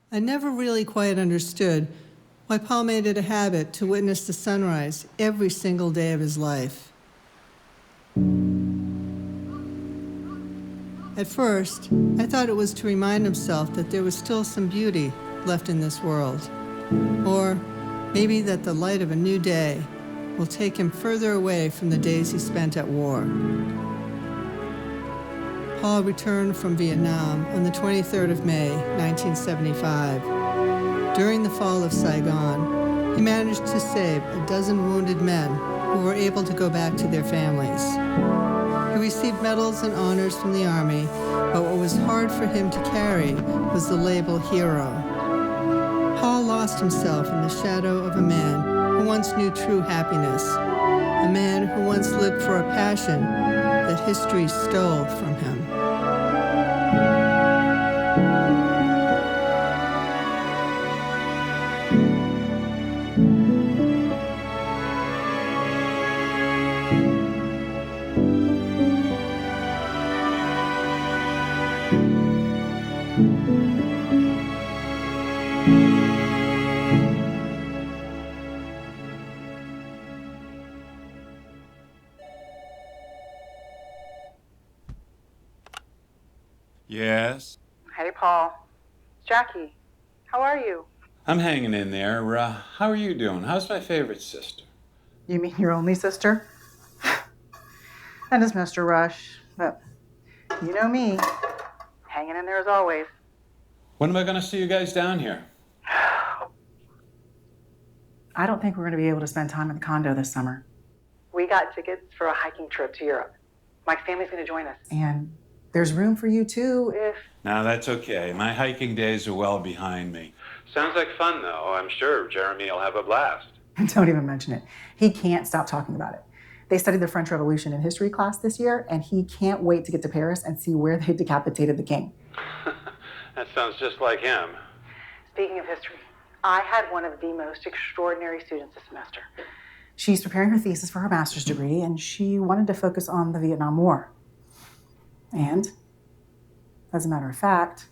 I never really quite understood why Paul made it a habit to witness the sunrise every single day of his life. At first, I thought it was to remind himself that there was still some beauty left in this world. Or maybe that the light of a new day will take him further away from the days he spent at war. Paul returned from Vietnam on the 23rd of May, 1975. During the fall of Saigon, he managed to save a dozen wounded men who were able to go back to their families. He received medals and honors from the Army, but what was hard for him to carry was the label hero. Paul lost himself in the shadow of a man who once knew true happiness, a man who once lived for a passion that history stole from him. Yes? Hey, Paul. It's Jackie. How are you? I'm hanging in there. How are you doing? How's my favorite sister? You mean your only sister? And it's Mr. Rush. But you know me. Hanging in there as always. When am I going to see you guys down here? I don't think we're going to be able to spend time in the condo this summer. We got tickets for a hiking trip to Europe. My family's going to join us. And there's room for you, too, if... No, that's okay. My hiking days are well behind me. Sounds like fun, though. I'm sure Jeremy will have a blast. Don't even mention it. He can't stop talking about it. They studied the French Revolution in history class this year, and he can't wait to get to Paris and see where they decapitated the king. That sounds just like him. Speaking of history, I had one of the most extraordinary students this semester. She's preparing her thesis for her master's degree, and she wanted to focus on the Vietnam War. And, as a matter of fact,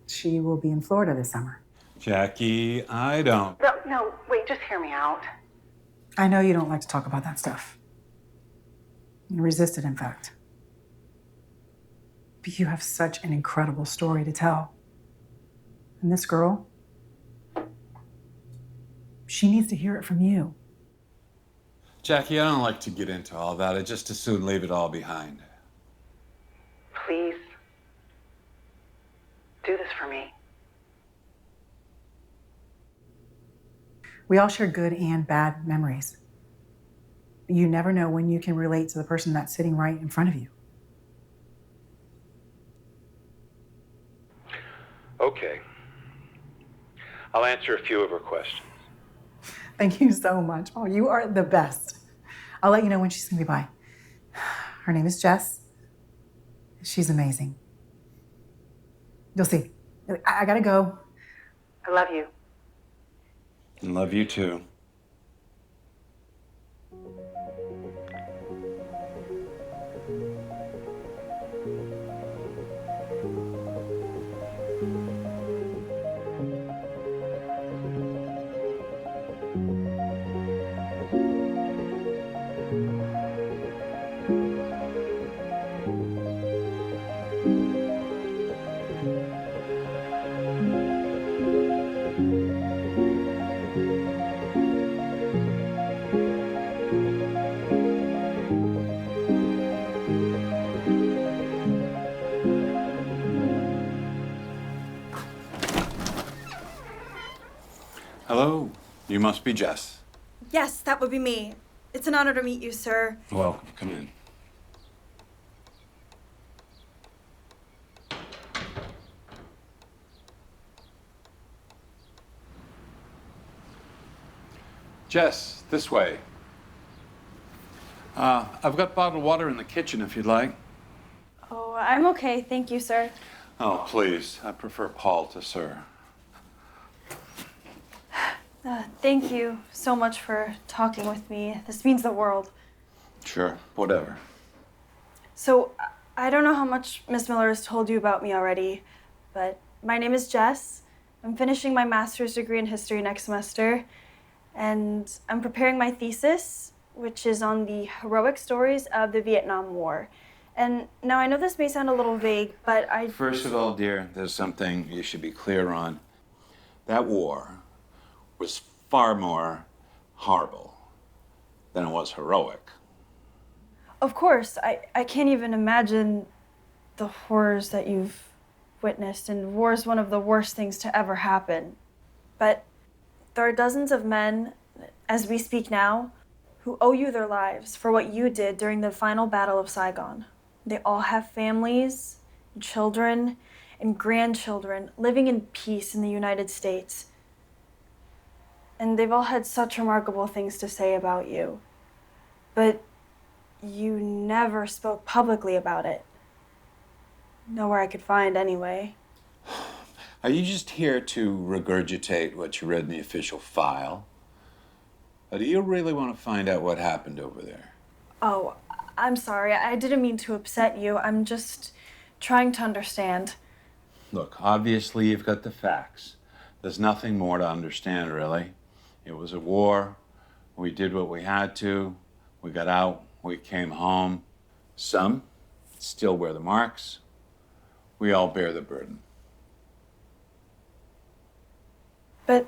she will be in Florida this summer. Jackie, I don't... No, wait, just hear me out. I know you don't like to talk about that stuff. You resist it, in fact. But you have such an incredible story to tell. And this girl, she needs to hear it from you. Jackie, I don't like to get into all that. I'd just as soon leave it all behind. Please, do this for me. We all share good and bad memories. You never know when you can relate to the person that's sitting right in front of you. Okay. I'll answer a few of her questions. Thank you so much, Paul. You are the best. I'll let you know when she's gonna be by. Her name is Jess. She's amazing. You'll see. I gotta go. I love you. And love you too. Hello, you must be Jess. Yes, that would be me. It's an honor to meet you, sir. Welcome, come in. Jess, this way. I've got bottled water in the kitchen if you'd like. Oh, I'm okay, thank you, sir. Oh, please, I prefer Paul to sir. Thank you so much for talking with me. This means the world. Sure, whatever. So, I don't know how much Miss Miller has told you about me already, but My name is Jess. I'm finishing my master's degree in history next semester, and I'm preparing my thesis, which is on the heroic stories of the Vietnam War. And now I know this may sound a little vague, but First of all, dear, there's something you should be clear on. That war was far more horrible than it was heroic. Of course, I can't even imagine the horrors that you've witnessed, and war is one of the worst things to ever happen. But there are dozens of men, as we speak now, who owe you their lives for what you did during the final Battle of Saigon. They all have families, children, and grandchildren living in peace in the United States. And they've all had such remarkable things to say about you. But you never spoke publicly about it. Nowhere I could find, anyway. Are you just here to regurgitate what you read in the official file? Or do you really want to find out what happened over there? Oh, I'm sorry. I didn't mean to upset you. I'm just trying to understand. Look, obviously you've got the facts. There's nothing more to understand, really. It was a war. We did what we had to. We got out. We came home. Some still wear the marks. We all bear the burden. But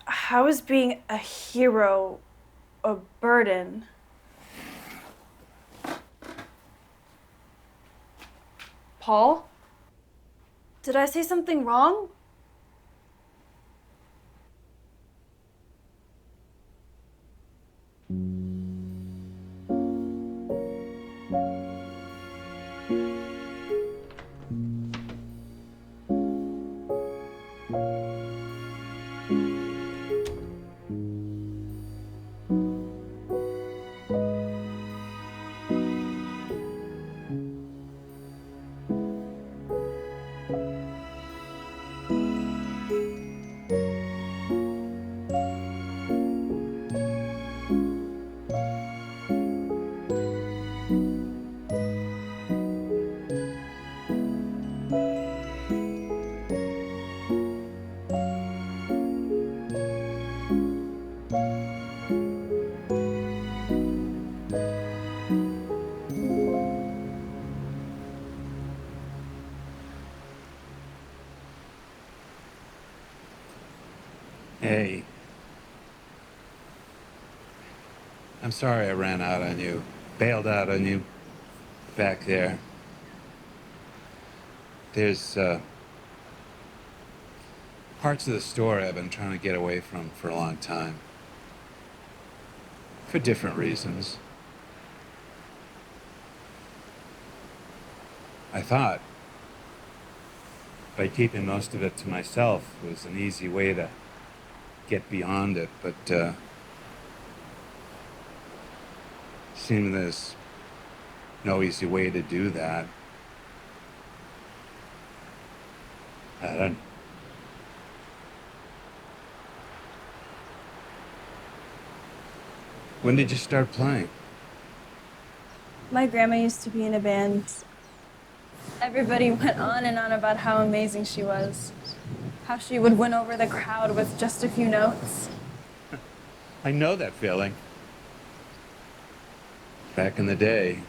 how is being a hero a burden? Paul? Did I say something wrong? Hey. I'm sorry I ran out on you, bailed out on you back there. There's parts of the story I've been trying to get away from for a long time. For different reasons. I thought by keeping most of it to myself was an easy way to get beyond it, but seems there's no easy way to do that. I don't. When did you start playing? My grandma used to be in a band. Everybody went on and on about how amazing she was. How she would win over the crowd with just a few notes. I know that feeling. Back in the day,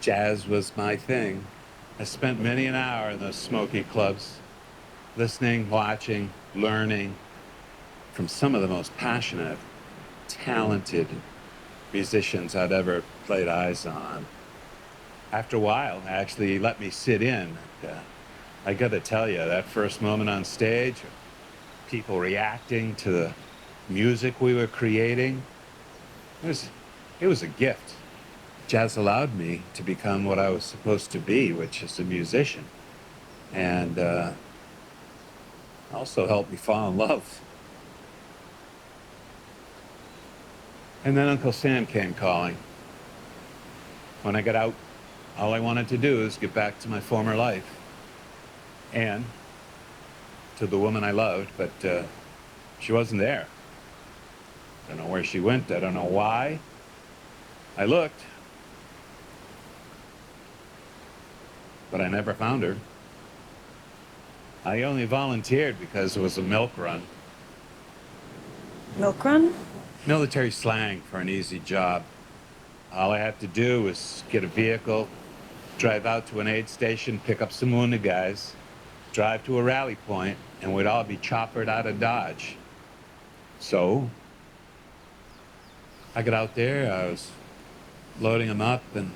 jazz was my thing. I spent many an hour in those smoky clubs, listening, watching, learning from some of the most passionate, talented musicians I'd ever laid eyes on. After a while, they actually let me sit in. I gotta tell you, that first moment on stage, people reacting to the music we were creating, it was a gift. Jazz allowed me to become what I was supposed to be, which is a musician. And also helped me fall in love. And then Uncle Sam came calling. When I got out, all I wanted to do was get back to my former life. And to the woman I loved, but she wasn't there. I don't know where she went. I don't know why. I looked, but I never found her. I only volunteered because it was a milk run. Milk run? Military slang for an easy job. All I had to do was get a vehicle, drive out to an aid station, pick up some wounded guys, drive to a rally point, and we'd all be choppered out of Dodge. So, I got out there, I was loading them up, and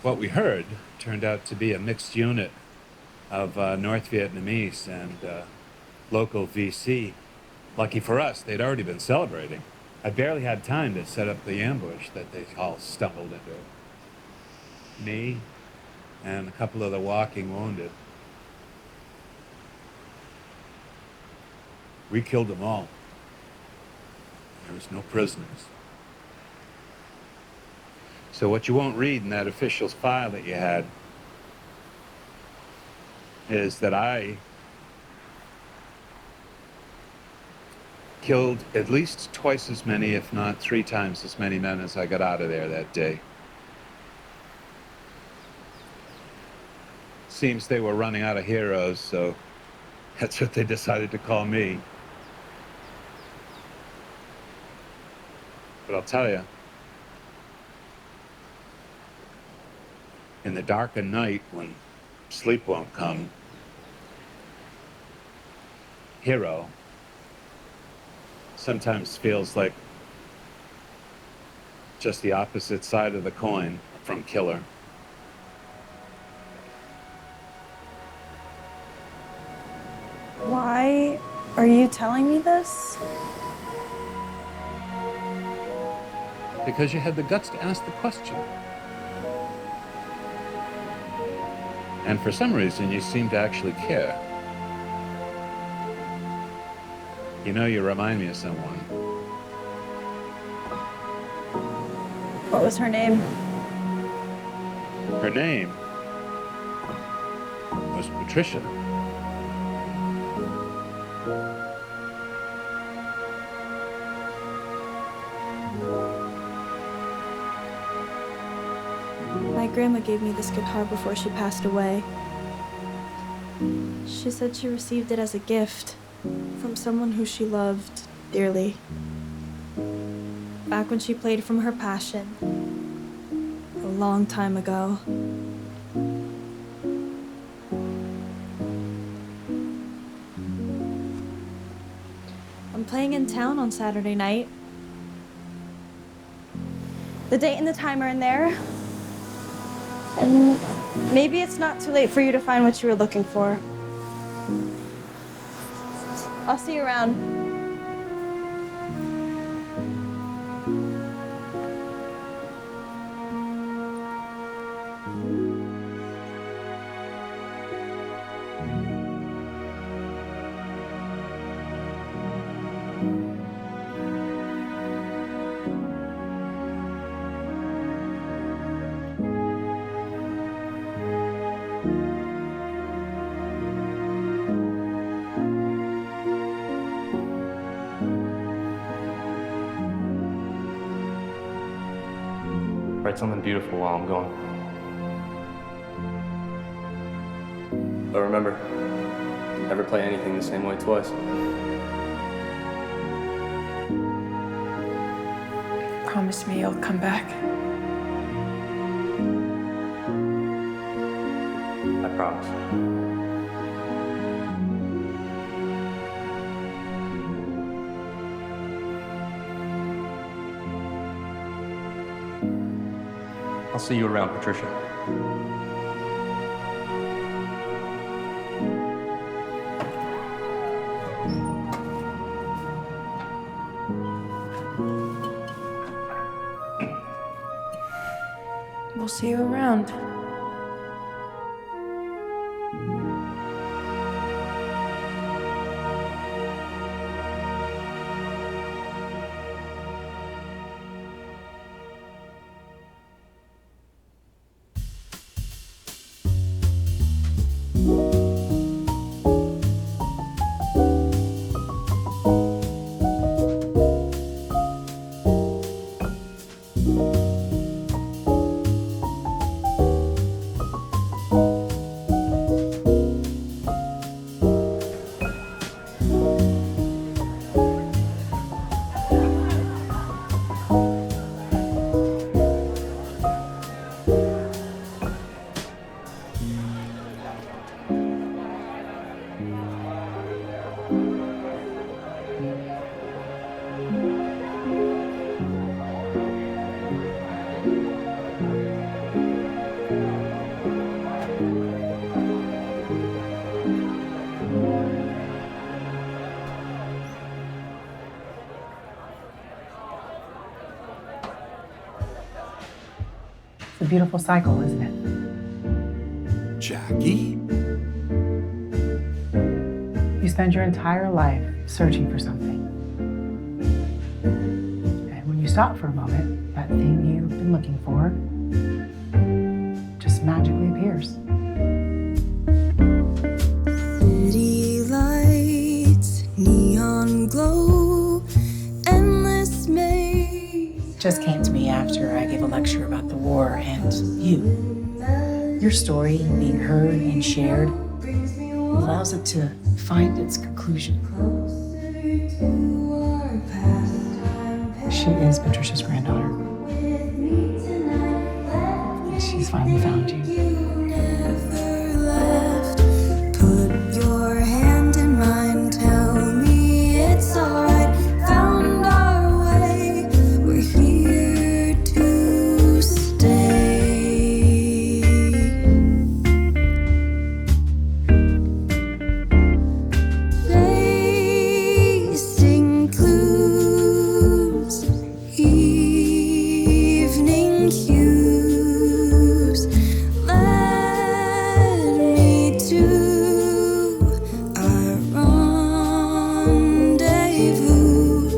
what we heard turned out to be a mixed unit of North Vietnamese and local VC. Lucky for us, they'd already been celebrating. I barely had time to set up the ambush that they all stumbled into. Me and a couple of the walking wounded. We killed them all. There was no prisoners. So what you won't read in that official's file that you had is that I killed at least twice as many, if not 3 times as many men as I got out of there that day. Seems they were running out of heroes, so that's what they decided to call me. But I'll tell you, in the dark of night when sleep won't come, hero sometimes feels like just the opposite side of the coin from killer. Why are you telling me this? Because you had the guts to ask the question. And for some reason, you seem to actually care. You know, you remind me of someone. What was her name? Her name was Patricia. My grandma gave me this guitar before she passed away. She said she received it as a gift from someone who she loved dearly. Back when she played from her passion, a long time ago. I'm playing in town on Saturday night. The date and the time are in there. And maybe it's not too late for you to find what you were looking for. I'll see you around. Write something beautiful while I'm gone. But remember, never play anything the same way twice. Promise me you'll come back. I promise. I'll see you around, Patricia. We'll see you around. It's a beautiful cycle, isn't it? Jackie? You spend your entire life searching for something. And when you stop for a moment, that thing you've been looking for just magically appears. City lights, neon glow, endless maze. Just came to me after I gave a lecture about the war and you. Your story being heard and shared allows it to find its conclusion. She is Patricia's granddaughter. And she's finally found you. Put your hand in mine, tell me it's alright. Found our way, we're here to stay. Placing clues, evening hues, led me to our rendezvous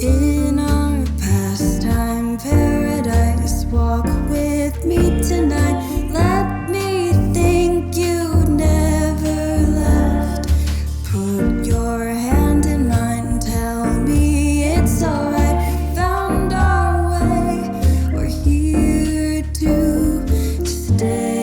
in our pastime paradise. Walk with me tonight. Let me think you never left. Put your hand in mine. Tell me it's alright. Found our way. We're here to stay.